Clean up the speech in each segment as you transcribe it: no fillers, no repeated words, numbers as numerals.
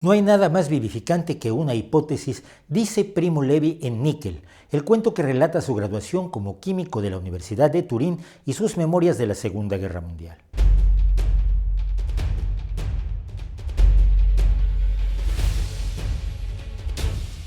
No hay nada más vivificante que una hipótesis, dice Primo Levi en Níquel, el cuento que relata su graduación como químico de la Universidad de Turín y sus memorias de la Segunda Guerra Mundial.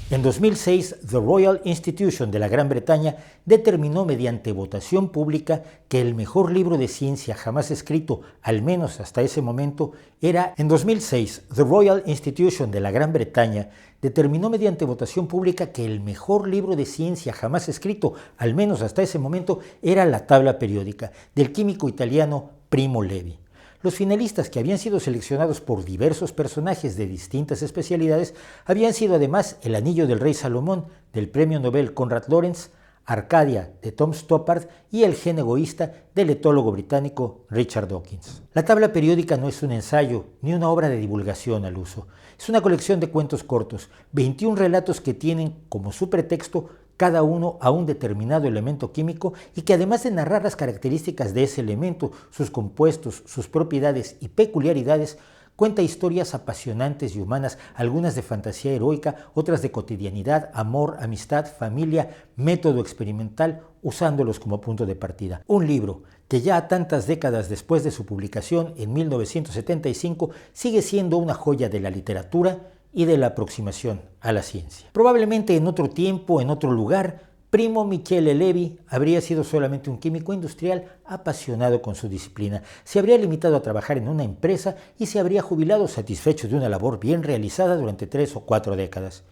En 2006, The Royal Institution de la Gran Bretaña determinó mediante votación pública que el mejor libro de ciencia jamás escrito, al menos hasta ese momento, era... En 2006, The Royal Institution de la Gran Bretaña determinó mediante votación pública que el mejor libro de ciencia jamás escrito, al menos hasta ese momento, era La tabla periódica, del químico italiano Primo Levi. Los finalistas, que habían sido seleccionados por diversos personajes de distintas especialidades, habían sido además El anillo del rey Salomón, del premio Nobel Konrad Lorenz, Arcadia, de Tom Stoppard, y El gen egoísta, del etólogo británico Richard Dawkins. La tabla periódica no es un ensayo ni una obra de divulgación al uso. Es una colección de cuentos cortos, 21 relatos que tienen como su pretexto cada uno a un determinado elemento químico y que, además de narrar las características de ese elemento, sus compuestos, sus propiedades y peculiaridades, cuenta historias apasionantes y humanas, algunas de fantasía heroica, otras de cotidianidad, amor, amistad, familia, método experimental, usándolos como punto de partida. Un libro que ya tantas décadas después de su publicación en 1975 sigue siendo una joya de la literatura y de la aproximación a la ciencia. Probablemente en otro tiempo, en otro lugar, Primo Michele Levi habría sido solamente un químico industrial apasionado con su disciplina, se habría limitado a trabajar en una empresa y se habría jubilado satisfecho de una labor bien realizada durante 3 o 4 décadas.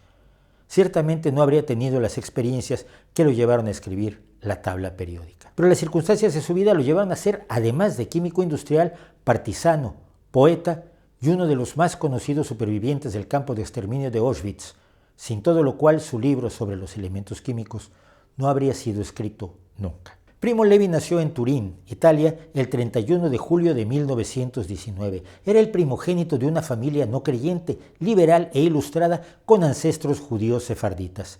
Ciertamente no habría tenido las experiencias que lo llevaron a escribir la tabla periódica. Pero las circunstancias de su vida lo llevaron a ser, además de químico industrial, partisano, poeta y uno de los más conocidos supervivientes del campo de exterminio de Auschwitz, sin todo lo cual su libro sobre los elementos químicos no habría sido escrito nunca. Primo Levi nació en Turín, Italia, el 31 de julio de 1919. Era el primogénito de una familia no creyente, liberal e ilustrada, con ancestros judíos sefarditas.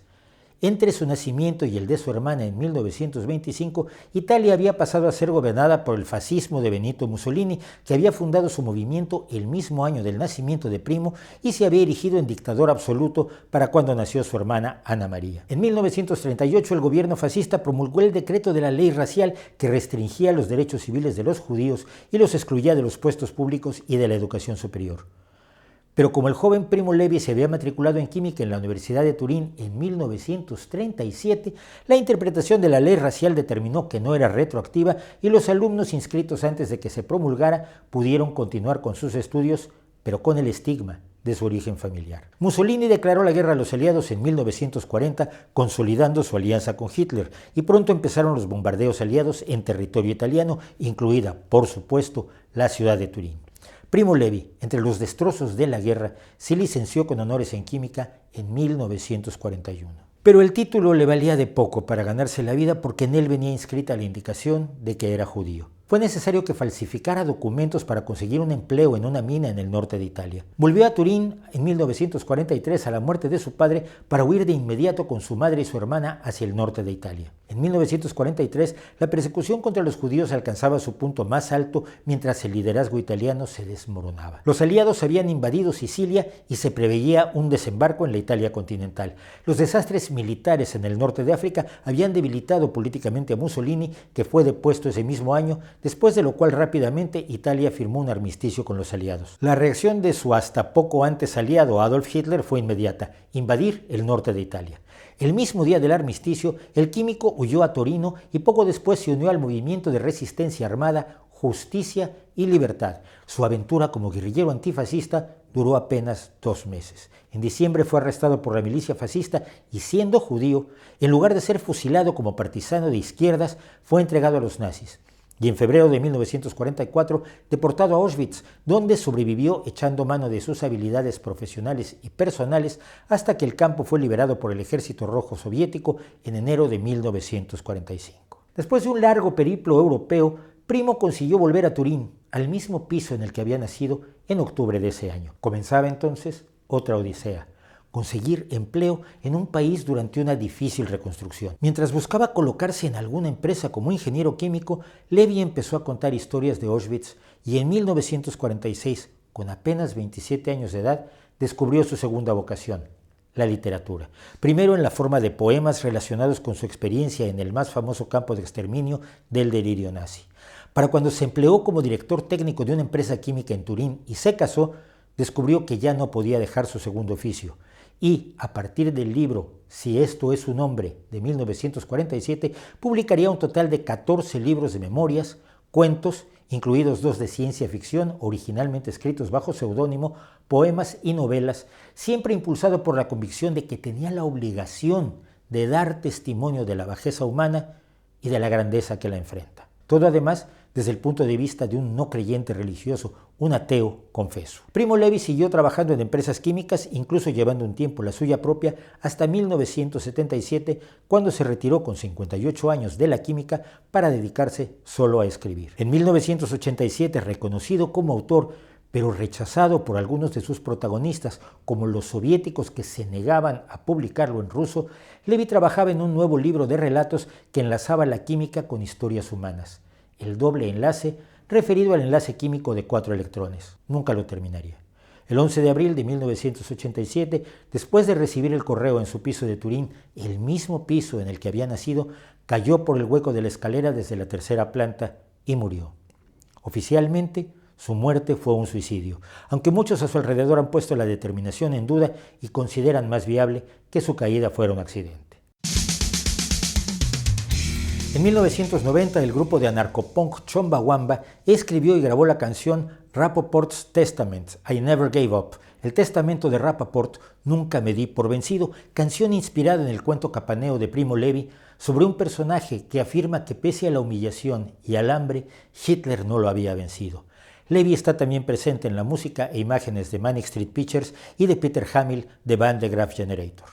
Entre su nacimiento y el de su hermana en 1925, Italia había pasado a ser gobernada por el fascismo de Benito Mussolini, que había fundado su movimiento el mismo año del nacimiento de Primo y se había erigido en dictador absoluto para cuando nació su hermana Ana María. En 1938, el gobierno fascista promulgó el decreto de la ley racial que restringía los derechos civiles de los judíos y los excluía de los puestos públicos y de la educación superior. Pero como el joven Primo Levi se había matriculado en química en la Universidad de Turín en 1937, la interpretación de la ley racial determinó que no era retroactiva y los alumnos inscritos antes de que se promulgara pudieron continuar con sus estudios, pero con el estigma de su origen familiar. Mussolini declaró la guerra a los aliados en 1940, consolidando su alianza con Hitler, y pronto empezaron los bombardeos aliados en territorio italiano, incluida, por supuesto, la ciudad de Turín. Primo Levi, entre los destrozos de la guerra, se licenció con honores en química en 1941. Pero el título le valía de poco para ganarse la vida porque en él venía inscrita la indicación de que era judío. Fue necesario que falsificara documentos para conseguir un empleo en una mina en el norte de Italia. Volvió a Turín en 1943 a la muerte de su padre para huir de inmediato con su madre y su hermana hacia el norte de Italia. En 1943, la persecución contra los judíos alcanzaba su punto más alto mientras el liderazgo italiano se desmoronaba. Los aliados habían invadido Sicilia y se preveía un desembarco en la Italia continental. Los desastres militares en el norte de África habían debilitado políticamente a Mussolini, que fue depuesto ese mismo año, después de lo cual rápidamente Italia firmó un armisticio con los aliados. La reacción de su hasta poco antes aliado Adolf Hitler fue inmediata: invadir el norte de Italia. El mismo día del armisticio, el químico huyó a Torino y poco después se unió al movimiento de resistencia armada Justicia y Libertad. Su aventura como guerrillero antifascista duró apenas 2 meses. En diciembre fue arrestado por la milicia fascista y, siendo judío, en lugar de ser fusilado como partisano de izquierdas, fue entregado a los nazis. Y en febrero de 1944, deportado a Auschwitz, donde sobrevivió echando mano de sus habilidades profesionales y personales hasta que el campo fue liberado por el Ejército Rojo Soviético en enero de 1945. Después de un largo periplo europeo, Primo consiguió volver a Turín, al mismo piso en el que había nacido, en octubre de ese año. Comenzaba entonces otra odisea: conseguir empleo en un país durante una difícil reconstrucción. Mientras buscaba colocarse en alguna empresa como ingeniero químico, Levi empezó a contar historias de Auschwitz y en 1946, con apenas 27 años de edad, descubrió su segunda vocación, la literatura. Primero en la forma de poemas relacionados con su experiencia en el más famoso campo de exterminio del delirio nazi. Para cuando se empleó como director técnico de una empresa química en Turín y se casó, descubrió que ya no podía dejar su segundo oficio. Y, a partir del libro Si esto es un hombre, de 1947, publicaría un total de 14 libros de memorias, cuentos, incluidos 2 de ciencia ficción, originalmente escritos bajo seudónimo, poemas y novelas, siempre impulsado por la convicción de que tenía la obligación de dar testimonio de la bajeza humana y de la grandeza que la enfrenta. Todo además desde el punto de vista de un no creyente religioso, un ateo confeso. Primo Levi siguió trabajando en empresas químicas, incluso llevando un tiempo la suya propia, hasta 1977, cuando se retiró con 58 años de la química para dedicarse solo a escribir. En 1987, reconocido como autor, pero rechazado por algunos de sus protagonistas, como los soviéticos que se negaban a publicarlo en ruso, Levi trabajaba en un nuevo libro de relatos que enlazaba la química con historias humanas. El doble enlace, referido al enlace químico de 4 electrones. Nunca lo terminaría. El 11 de abril de 1987, después de recibir el correo en su piso de Turín, el mismo piso en el que había nacido, cayó por el hueco de la escalera desde la 3ª planta y murió. Oficialmente, su muerte fue un suicidio, aunque muchos a su alrededor han puesto la determinación en duda y consideran más viable que su caída fuera un accidente. En 1990, el grupo de anarcopunk Chumbawamba escribió y grabó la canción Rapoport's Testament, I Never Gave Up, el testamento de Rapoport, Nunca me di por vencido, canción inspirada en el cuento capaneo de Primo Levi sobre un personaje que afirma que pese a la humillación y al hambre, Hitler no lo había vencido. Levi está también presente en la música e imágenes de Manic Street Preachers y de Peter Hamill de Band The Graph Generator.